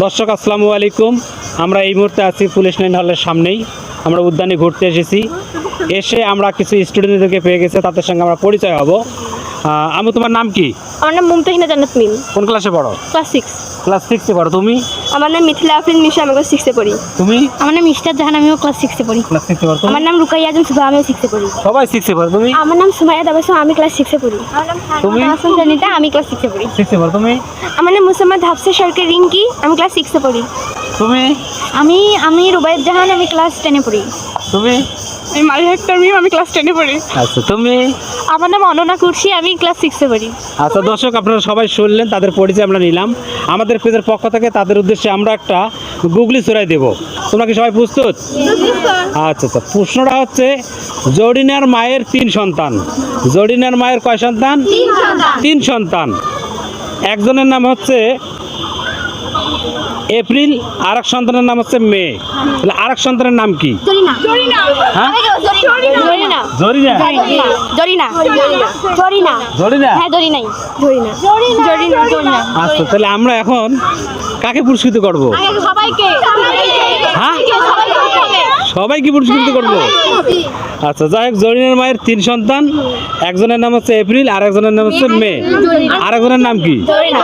দর্শক আসসালামু আলাইকুম। আমরা এই মুহূর্তে আছি পুলিশ লাইন হলের সামনেই। আমরা উদ্যানে ঘুরতে এসেছি। এসে আমরা কিছু স্টুডেন্টদেরকে পেয়ে গেছে, তাদের সঙ্গে আমরা পরিচয় হব। আমি, তোমার নাম কি? আমার নাম মুমতাহিনা জান্নাত মিম, কোন ক্লাসে পড়ো? ক্লাস 6। ক্লাস 6-এ পড়ো। তুমি? আমার নাম মিথিলা আফরিন মিশা, আমি ক্লাস 6-এ পড়ি। তুমি? আমার নাম ইশতার জাহান, আমিও ক্লাস 6-এ পড়ি। ক্লাস 6-এ পড়ো। আমার নাম রুকাইয়া আজম সুভা, আমিও 6-এ পড়ি। সবাই 6-এ পড়ো। তুমি? আমার নাম সুমাইয়া দাবাসম, আমি ক্লাস 6-এ পড়ি। তুমি? হাসান জানিতা, আমি ক্লাস 6-এ পড়ি। 6-এ পড়ো। তুমি? আমার নাম মুসাম্মদ হাফসা সরকার রিঙ্কি, আমি ক্লাস 6-এ পড়ি। তুমি? আমি রুবাইদ জাহান, আমি ক্লাস 10-এ পড়ি। তুমি? আমি মারিয়া আক্তার মিম, আমি ক্লাস 10-এ পড়ি। আচ্ছা, তুমি? আমার নাম অননা কুরশি, আমি ক্লাস 6-এ পড়ি। আচ্ছা দর্শক, আপনারা সবাই শুনলেন, তাদের পরিচয় আমরা নিলাম। আমাদের পেজের পক্ষ থেকে তাদের উদ্দেশ্যে আমরা একটা গুগলি ছড়াই দেব। তোমরা কি সবাই প্রস্তুত? আচ্ছা আচ্ছা, প্রশ্নটা হচ্ছে, জরিনার মায়ের 3 সন্তান। জরিনার মায়ের কয় সন্তান? 3 সন্তান। একজনের নাম হচ্ছে এপ্রিল, আর এক সন্তানের নাম হচ্ছে মে। তাহলে আর এক সন্তানের নাম কি? জরিনা। হ্যাঁ, জরিনা। জরিনা। জরিনা। জরিনা। জরিনা। হ্যাঁ, জরিনাই। জরিনা। জরিনা। জরিনা। আচ্ছা, তাহলে আমরা এখন কাকে পুরস্কৃত করব? সবাইকে। হ্যাঁ, সবাইকে পুরস্কৃত করব। আচ্ছা, যাই হোক, জরিনার মায়ের 3 সন্তান। একজনের নাম হচ্ছে এপ্রিল, আর একজনের নাম হচ্ছে মে। আর একজনের নাম কি? জরিনা।